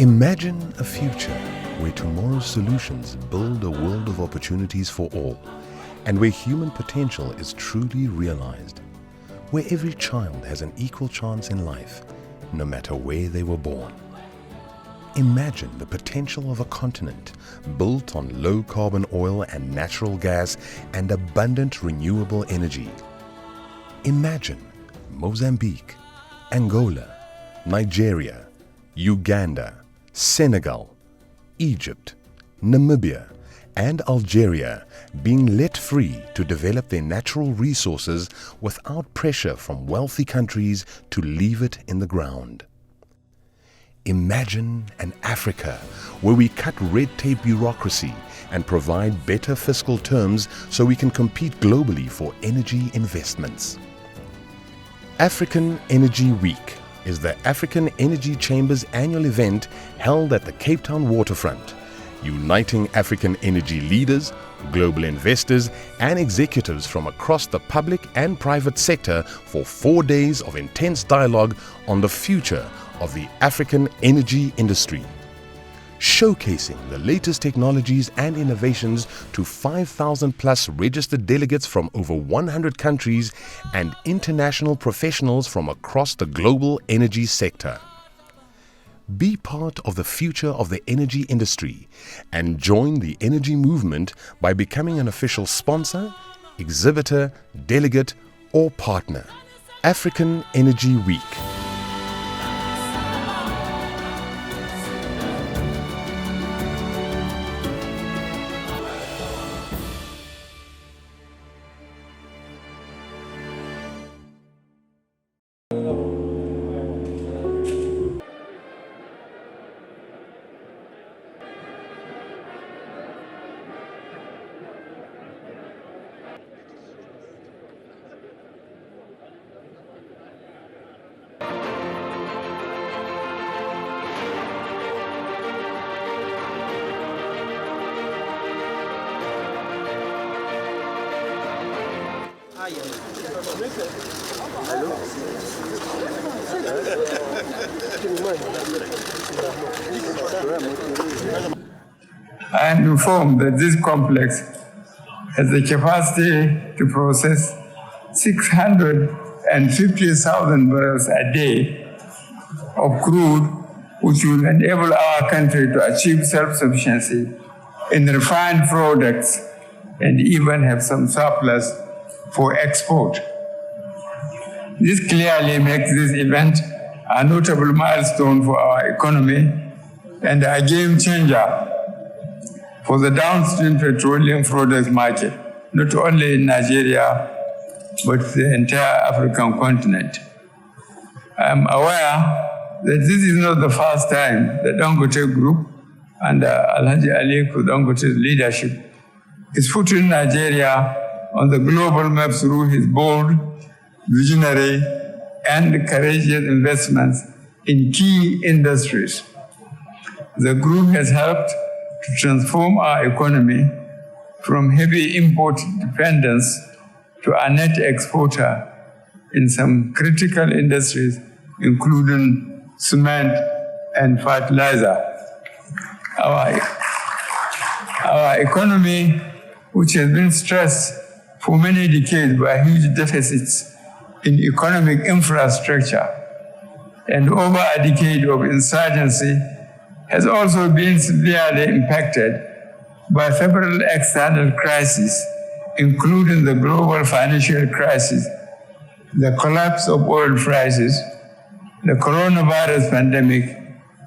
Imagine a future where tomorrow's solutions build a world of opportunities for all, and where human potential is truly realized, where every child has an equal chance in life, no matter where they were born. Imagine the potential of a continent built on low-carbon oil and natural gas and abundant renewable energy. Imagine Mozambique, Angola, Nigeria, Uganda, Senegal, Egypt, Namibia, and Algeria being let free to develop their natural resources without pressure from wealthy countries to leave it in the ground. Imagine an Africa where we cut red tape bureaucracy and provide better fiscal terms so we can compete globally for energy investments. African Energy Week is the African Energy Chamber's annual event held at the Cape Town waterfront, uniting African energy leaders, global investors, and executives from across the public and private sector for 4 days of intense dialogue on the future of the African energy industry, showcasing the latest technologies and innovations to 5,000 plus registered delegates from over 100 countries and international professionals from across the global energy sector. Be part of the future of the energy industry and join the energy movement by becoming an official sponsor, exhibitor, delegate, or partner. African Energy Week. I am informed that this complex has the capacity to process 650,000 barrels a day of crude, which will enable our country to achieve self-sufficiency in refined products and even have some surplus for export. This clearly makes this event a notable milestone for our economy and a game changer for the downstream petroleum products market, not only in Nigeria, but the entire African continent. I am aware that this is not the first time the Dangote Group under Alhaji Aliko Dangote's leadership is putting Nigeria on the global map through his bold, visionary, and courageous investments in key industries. The group has helped to transform our economy from heavy import dependence to a net exporter in some critical industries, including cement and fertilizer. Our economy, which has been stressed for many decades by huge deficits in economic infrastructure and over a decade of insurgency, has also been severely impacted by several external crises, including the global financial crisis, the collapse of oil prices, the coronavirus pandemic,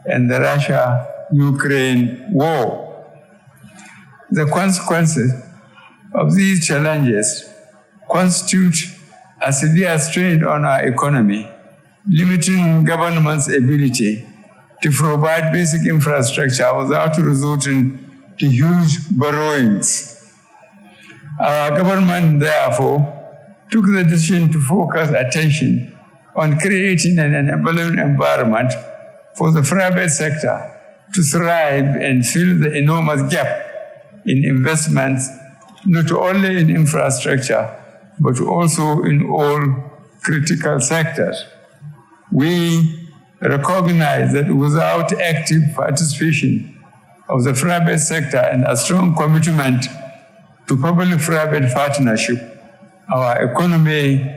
and the Russia-Ukraine war. The consequences of these challenges constitute a severe strain on our economy, limiting government's ability to provide basic infrastructure without resorting to huge borrowings. Our government, therefore, took the decision to focus attention on creating an enabling environment for the private sector to thrive and fill the enormous gap in investments, not only in infrastructure, but also in all critical sectors. We, recognize that without active participation of the private sector and a strong commitment to public-private partnership, our economy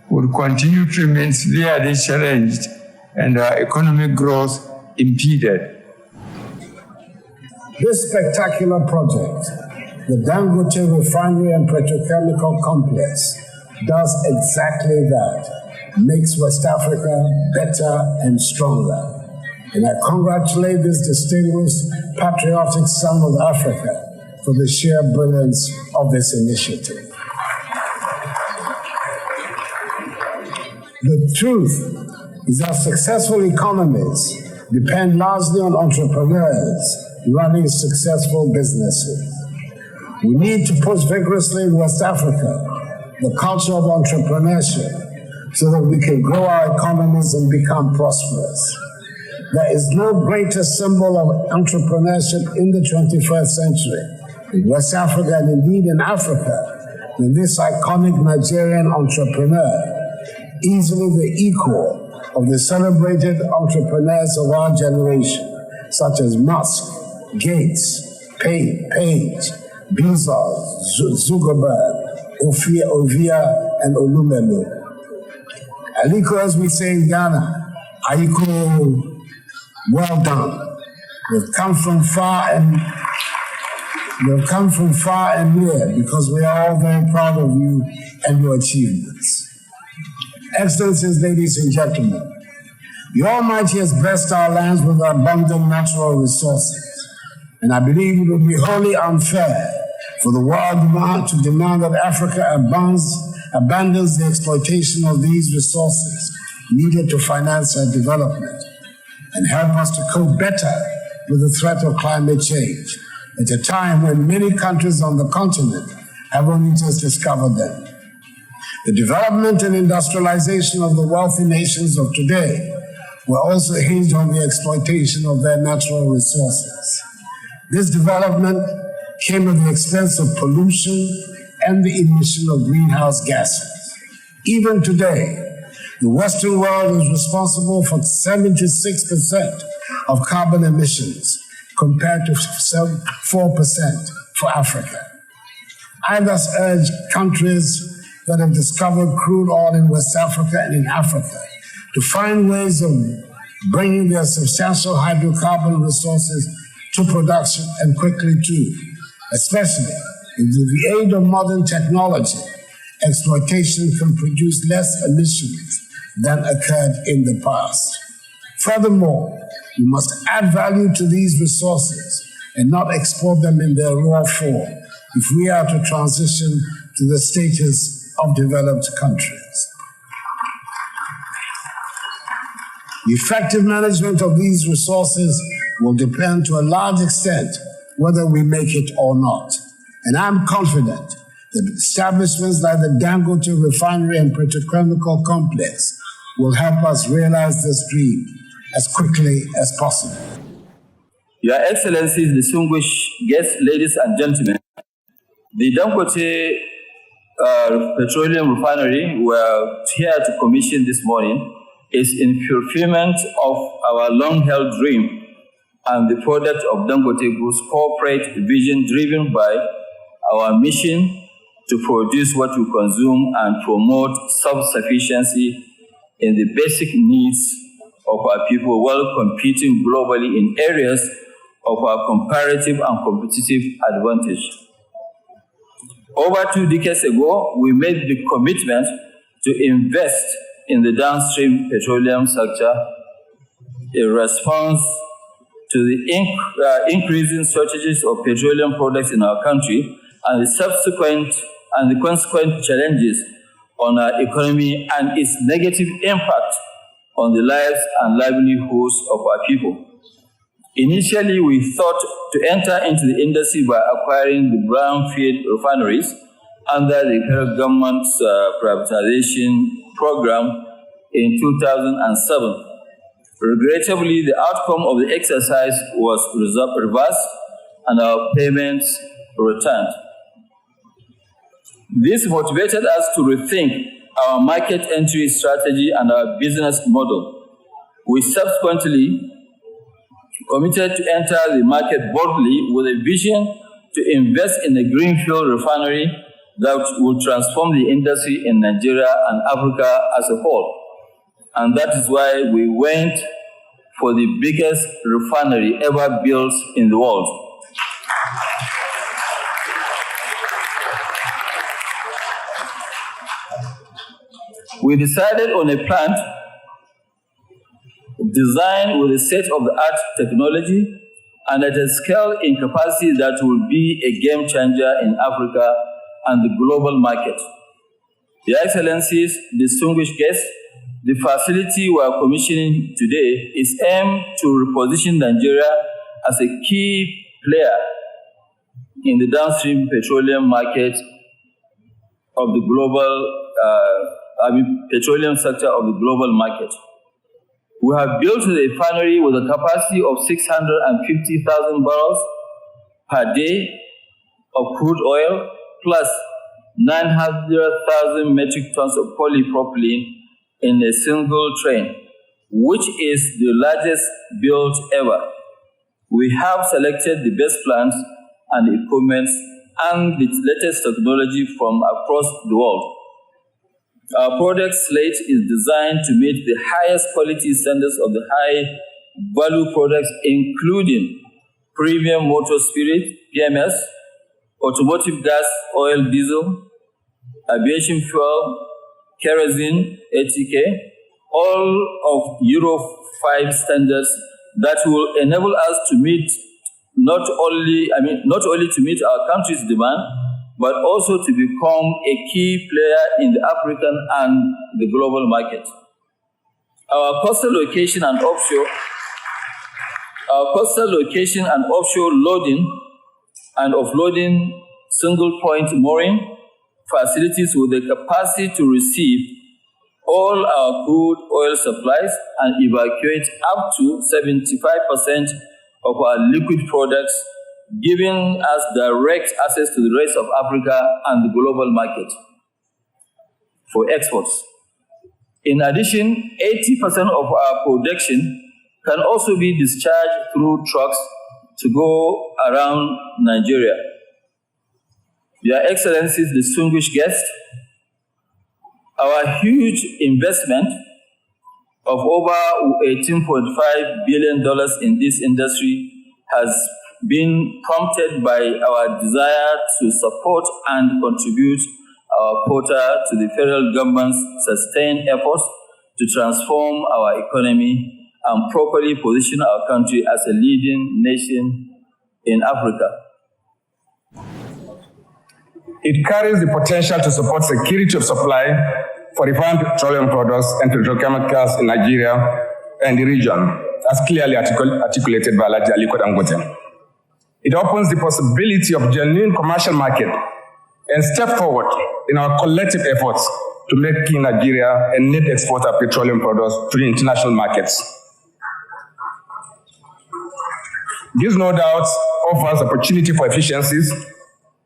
will continue to remain severely challenged and our economic growth impeded. This spectacular project, the Dangote Refinery and Petrochemical Complex, does exactly that, makes West Africa better and stronger. And I congratulate this distinguished, patriotic son of Africa for the sheer brilliance of this initiative. The truth is that successful economies depend largely on entrepreneurs running successful businesses. We need to push vigorously in West Africa the culture of entrepreneurship so that we can grow our economies and become prosperous. There is no greater symbol of entrepreneurship in the 21st century, in West Africa and indeed in Africa, than this iconic Nigerian entrepreneur, easily the equal of the celebrated entrepreneurs of our generation, such as Musk, Gates, Page, Bezos, Zuckerberg, Ovia, and Olumelu. Aliko, as we say in Ghana, Aliko, well done. We've come from far and near because we are all very proud of you and your achievements. Excellencies, ladies and gentlemen, the Almighty has blessed our lands with abundant natural resources, and I believe it would be wholly unfair for the world to demand that Africa abandons the exploitation of these resources needed to finance our development and help us to cope better with the threat of climate change at a time when many countries on the continent have only just discovered them. The development and industrialization of the wealthy nations of today were also hinged on the exploitation of their natural resources. This development came at the expense of pollution and the emission of greenhouse gases. Even today, the Western world is responsible for 76% of carbon emissions, compared to 4% for Africa. I thus urge countries that have discovered crude oil in West Africa and in Africa to find ways of bringing their substantial hydrocarbon resources to production and quickly too, especially with the aid of modern technology. Exploitation can produce less emissions than occurred in the past. Furthermore, we must add value to these resources and not export them in their raw form if we are to transition to the status of developed countries. The effective management of these resources will depend to a large extent whether we make it or not. And I'm confident that establishments like the Dangote Refinery and Petrochemical Complex will help us realize this dream as quickly as possible. Your Excellencies, distinguished guests, ladies and gentlemen, the Dangote Petroleum Refinery we're here to commission this morning is in fulfillment of our long-held dream and the product of Dangote Group's corporate vision driven by our mission to produce what we consume and promote self-sufficiency in the basic needs of our people while competing globally in areas of our comparative and competitive advantage. Over 2 decades ago, we made the commitment to invest in the downstream petroleum sector in response to the increasing shortages of petroleum products in our country and the consequent challenges on our economy and its negative impact on the lives and livelihoods of our people. Initially, we thought to enter into the industry by acquiring the brownfield refineries under the federal government's privatization program in 2007. Regrettably, the outcome of the exercise was reversed and our payments returned. This motivated us to rethink our market entry strategy and our business model. We subsequently committed to enter the market boldly with a vision to invest in a greenfield refinery that will transform the industry in Nigeria and Africa as a whole. And that is why we went for the biggest refinery ever built in the world. We decided on a plant designed with a state-of-the-art technology and at a scale in capacity that will be a game changer in Africa and the global market. Your Excellencies, distinguished guests, the facility we are commissioning today is aimed to reposition Nigeria as a key player in the downstream petroleum market of the global, petroleum sector of the global market. We have built a refinery with a capacity of 650,000 barrels per day of crude oil, plus 900,000 metric tons of polypropylene in a single train, which is the largest built ever. We have selected the best plants and equipment and the latest technology from across the world. Our product slate is designed to meet the highest quality standards of the high-value products, including premium motor spirit, PMS, automotive gas, oil, diesel, aviation fuel, kerosene, ATK, all of Euro 5 standards that will enable us to meet not only to meet our country's demand, but also to become a key player in the African and the global market. Our coastal location and offshore loading and offloading single-point mooring facilities with the capacity to receive all our crude oil supplies and evacuate up to 75% of our liquid products, giving us direct access to the rest of Africa and the global market for exports. In addition, 80% of our production can also be discharged through trucks to go around Nigeria. Your Excellencies, distinguished guests, our huge investment of over $18.5 billion in this industry has been prompted by our desire to support and contribute our quota to the federal government's sustained efforts to transform our economy and properly position our country as a leading nation in Africa. It carries the potential to support security of supply for refined petroleum products and petrochemicals in Nigeria and the region, as clearly articulated by Aliko Dangote. It opens the possibility of genuine commercial market and step forward in our collective efforts to make Nigeria a net exporter of petroleum products to the international markets. This no doubt offers opportunity for efficiencies,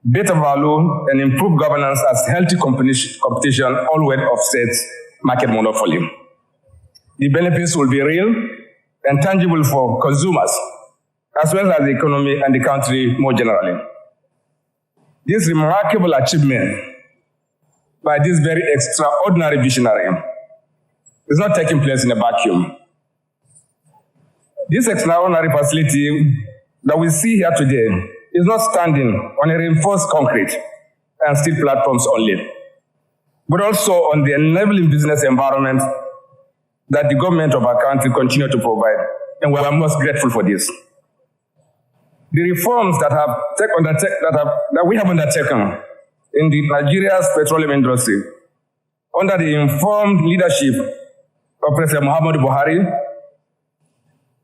better value, and improved governance as healthy competition always offsets market monopoly. The benefits will be real and tangible for consumers, as well as the economy and the country more generally. This remarkable achievement by this very extraordinary visionary is not taking place in a vacuum. This extraordinary facility that we see here today is not standing on a reinforced concrete and steel platforms only, but also on the enabling business environment that the government of our country continue to provide, and we are most grateful for this. The reforms that we have undertaken in the Nigeria's petroleum industry under the informed leadership of President Muhammadu Buhari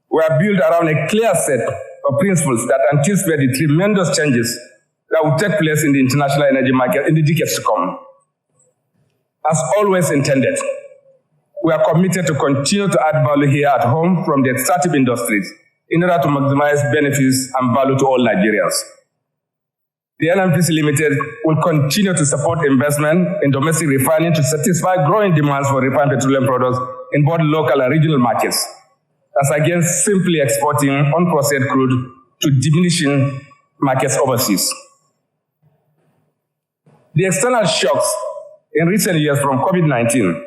were built around a clear set of principles that anticipate the tremendous changes that will take place in the international energy market in the decades to come. As always intended, we are committed to continue to add value here at home from the extractive industries in order to maximize benefits and value to all Nigerians. The NNPC Limited will continue to support investment in domestic refining to satisfy growing demands for refined petroleum products in both local and regional markets, as against simply exporting unprocessed crude to diminishing markets overseas. The external shocks in recent years from COVID-19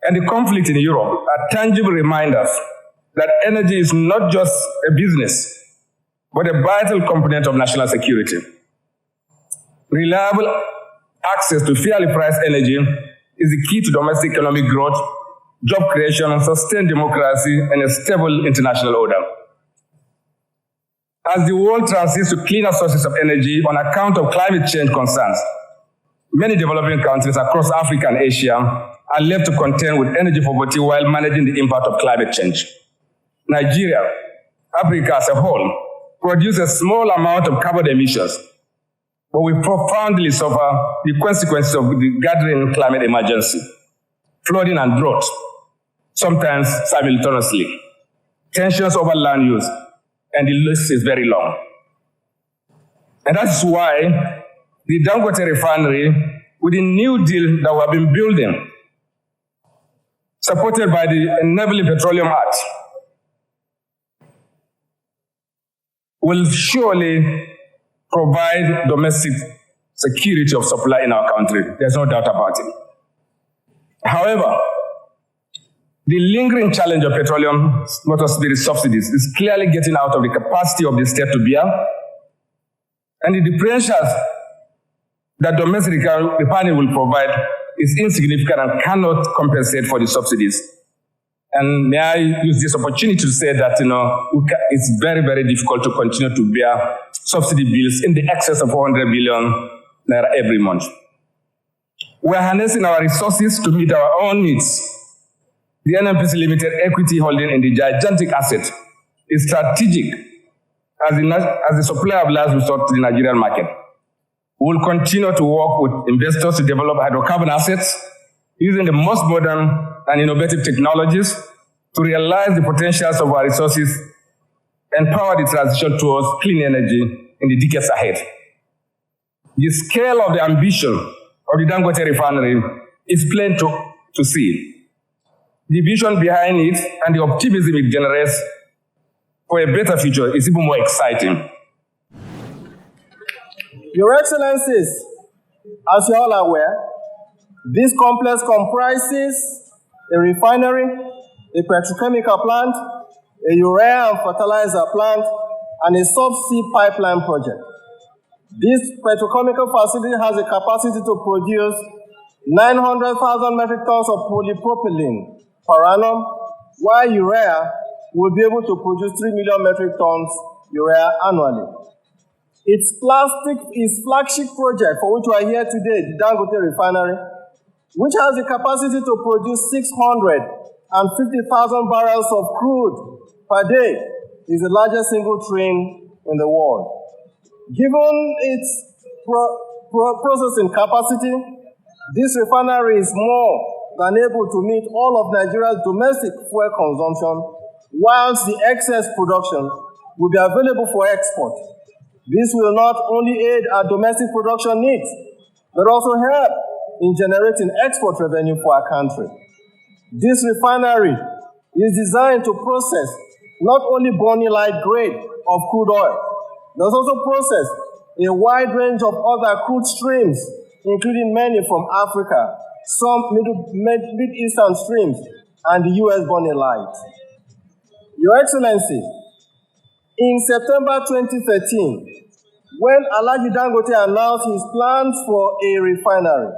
and the conflict in Europe are tangible reminders that energy is not just a business, but a vital component of national security. Reliable access to fairly priced energy is the key to domestic economic growth, job creation, sustained democracy, and a stable international order. As the world transits to cleaner sources of energy on account of climate change concerns, many developing countries across Africa and Asia are left to contend with energy poverty while managing the impact of climate change. Nigeria, Africa as a whole, produces a small amount of carbon emissions, but we profoundly suffer the consequences of the gathering climate emergency, flooding and drought, sometimes simultaneously, tensions over land use, and the list is very long. And that's why the Dangote Refinery, with the new deal that we have been building, supported by the Enabling Petroleum Act, will surely provide domestic security of supply in our country. There's no doubt about it. However, the lingering challenge of petroleum motor spirit subsidies is clearly getting out of the capacity of the state to bear, and the differentials that domestic refining will provide is insignificant and cannot compensate for the subsidies. And may I use this opportunity to say that, it's very, very difficult to continue to bear subsidy bills in the excess of 400 billion naira every month. We're harnessing our resources to meet our own needs. The NNPC Limited equity holding in the gigantic asset is strategic as the supplier of last resort to the Nigerian market. We will continue to work with investors to develop hydrocarbon assets using the most modern and innovative technologies to realize the potentials of our resources and power the transition towards clean energy in the decades ahead. The scale of the ambition of the Dangote Refinery is plain to see. The vision behind it and the optimism it generates for a better future is even more exciting. Your Excellencies, as you all are aware, this complex comprises a refinery, a petrochemical plant, a urea and fertilizer plant, and a subsea pipeline project. This petrochemical facility has a capacity to produce 900,000 metric tons of polypropylene per annum, while urea will be able to produce 3 million metric tons urea annually. Its flagship project for which we are here today, the Dangote Refinery, which has the capacity to produce 650,000 barrels of crude per day, is the largest single train in the world. Given its processing capacity, this refinery is more than able to meet all of Nigeria's domestic fuel consumption, whilst the excess production will be available for export. This will not only aid our domestic production needs, but also help in generating export revenue for our country. This refinery is designed to process not only Bonny Light grade of crude oil, but also process a wide range of other crude streams, including many from Africa, some Mid-Eastern streams, and the U.S. Bonny Light. Your Excellency, in September 2013, when Alhaji Dangote announced his plans for a refinery,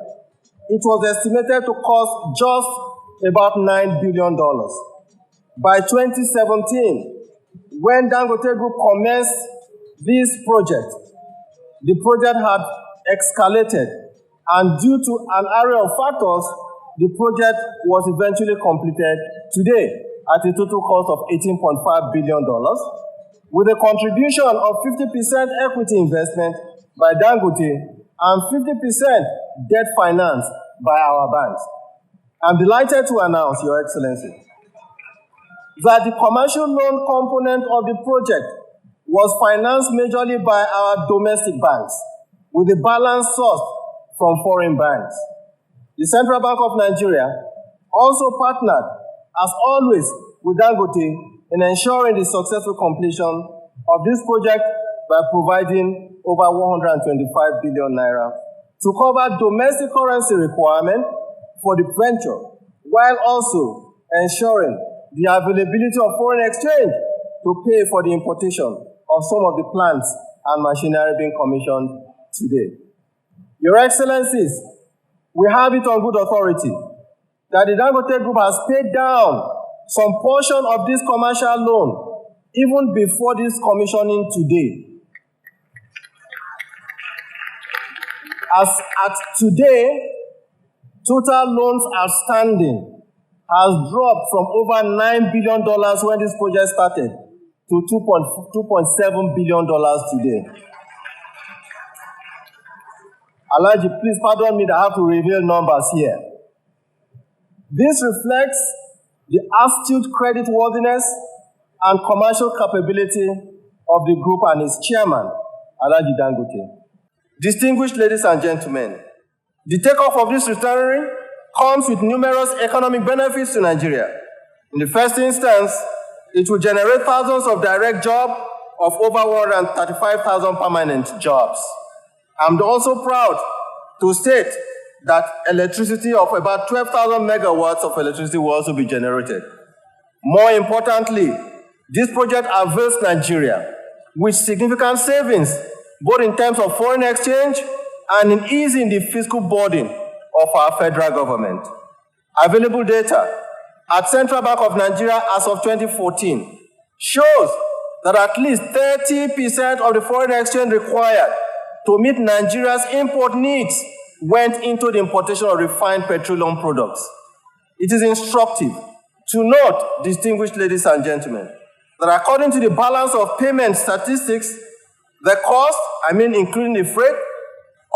it was estimated to cost just about $9 billion. By 2017, when Dangote Group commenced this project, the project had escalated, and due to an array of factors, the project was eventually completed today at a total cost of $18.5 billion, with a contribution of 50% equity investment by Dangote and 50% debt finance by our banks. I'm delighted to announce, Your Excellency, that the commercial loan component of the project was financed majorly by our domestic banks, with the balance sourced from foreign banks. The Central Bank of Nigeria also partnered, as always, with Dangote in ensuring the successful completion of this project by providing over 125 billion naira to cover domestic currency requirement for the venture, while also ensuring the availability of foreign exchange to pay for the importation of some of the plants and machinery being commissioned today. Your Excellencies, we have it on good authority that the Dangote Group has paid down some portion of this commercial loan even before this commissioning today. As at today, total loans outstanding has dropped from over $9 billion when this project started to $2.7 billion today. Alhaji, please pardon me that I have to reveal numbers here. This reflects the astute creditworthiness and commercial capability of the group and its chairman, Alhaji Dangote. Distinguished ladies and gentlemen, the takeoff of this refinery comes with numerous economic benefits to Nigeria. In the first instance, it will generate thousands of direct jobs of over 135,000 permanent jobs. I'm also proud to state that electricity of about 12,000 megawatts of electricity will also be generated. More importantly, this project avails Nigeria with significant savings, both in terms of foreign exchange and in easing the fiscal burden of our federal government. Available data at Central Bank of Nigeria as of 2014 shows that at least 30% of the foreign exchange required to meet Nigeria's import needs went into the importation of refined petroleum products. It is instructive to note, distinguished ladies and gentlemen, that according to the balance of payment statistics, the cost, including the freight,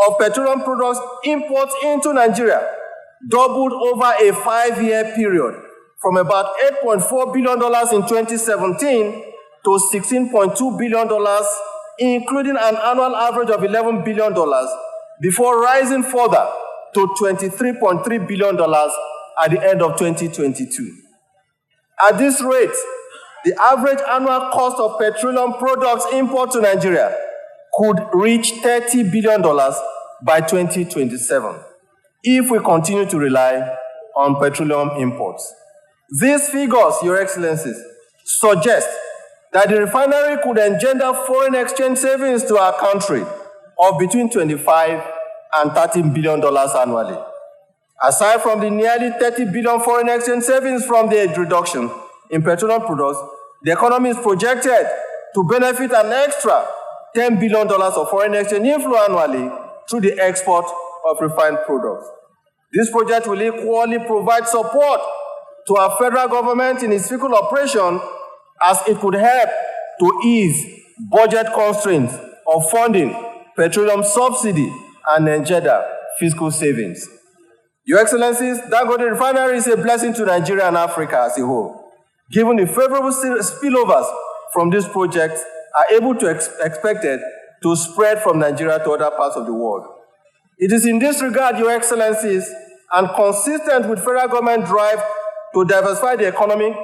of petroleum products imports into Nigeria doubled over a 5-year period from about $8.4 billion in 2017 to $16.2 billion, including an annual average of $11 billion, before rising further to $23.3 billion at the end of 2022. At this rate, the average annual cost of petroleum products import to Nigeria could reach $30 billion by 2027 if we continue to rely on petroleum imports. These figures, Your Excellencies, suggest that the refinery could engender foreign exchange savings to our country of between $25 and $13 billion annually. Aside from the nearly $30 billion foreign exchange savings from the reduction in petroleum products, the economy is projected to benefit an extra $10 billion of foreign exchange inflow annually through the export of refined products. This project will equally provide support to our federal government in its fiscal operation, as it could help to ease budget constraints of funding petroleum subsidy and engender fiscal savings. Your Excellencies, Dangote Refinery is a blessing to Nigeria and Africa as a whole, given the favorable spillovers from this project are able to expected to spread from Nigeria to other parts of the world. It is in this regard, Your Excellencies, and consistent with federal government drive to diversify the economy,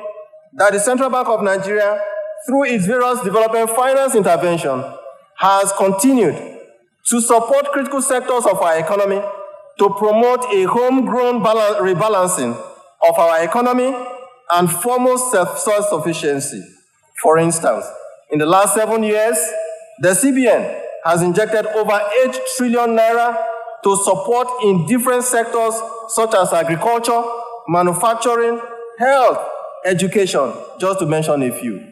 that the Central Bank of Nigeria, through its various development finance intervention, has continued to support critical sectors of our economy to promote a homegrown rebalancing of our economy and foremost self-sufficiency. For instance, in the last 7 years, the CBN has injected over 8 trillion naira to support in different sectors such as agriculture, manufacturing, health, education, just to mention a few.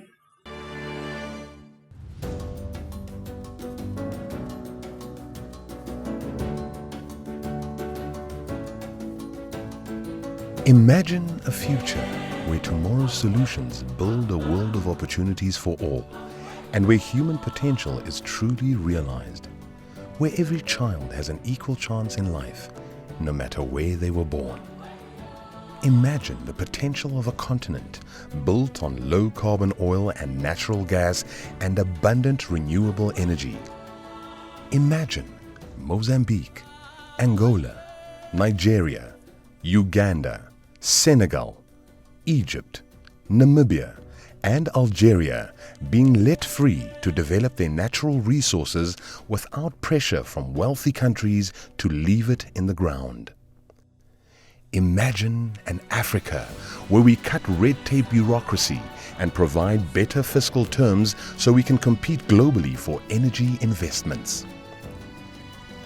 Imagine a future where tomorrow's solutions build a world of opportunities for all, and where human potential is truly realized, where every child has an equal chance in life, no matter where they were born. Imagine the potential of a continent built on low-carbon oil and natural gas and abundant renewable energy. Imagine Mozambique, Angola, Nigeria, Uganda, Senegal, Egypt, Namibia, and Algeria being let free to develop their natural resources without pressure from wealthy countries to leave it in the ground. Imagine an Africa where we cut red tape bureaucracy and provide better fiscal terms so we can compete globally for energy investments.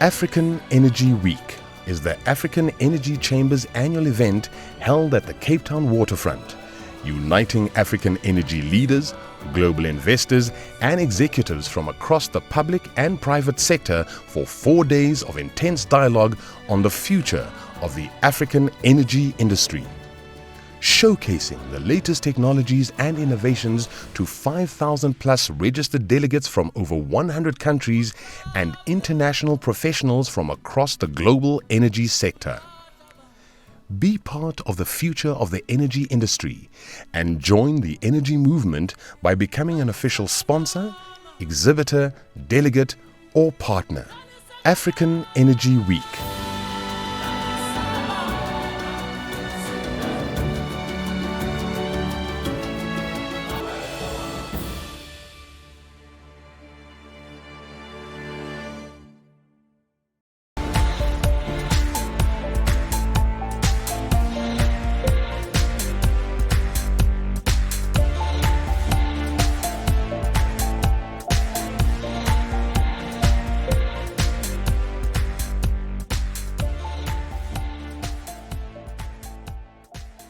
African Energy Week is the African Energy Chamber's annual event held at the Cape Town waterfront, uniting African energy leaders, global investors and executives from across the public and private sector for 4 days of intense dialogue on the future of the African energy industry, showcasing the latest technologies and innovations to 5,000 plus registered delegates from over 100 countries and international professionals from across the global energy sector. Be part of the future of the energy industry and join the energy movement by becoming an official sponsor, exhibitor, delegate or partner. African Energy Week.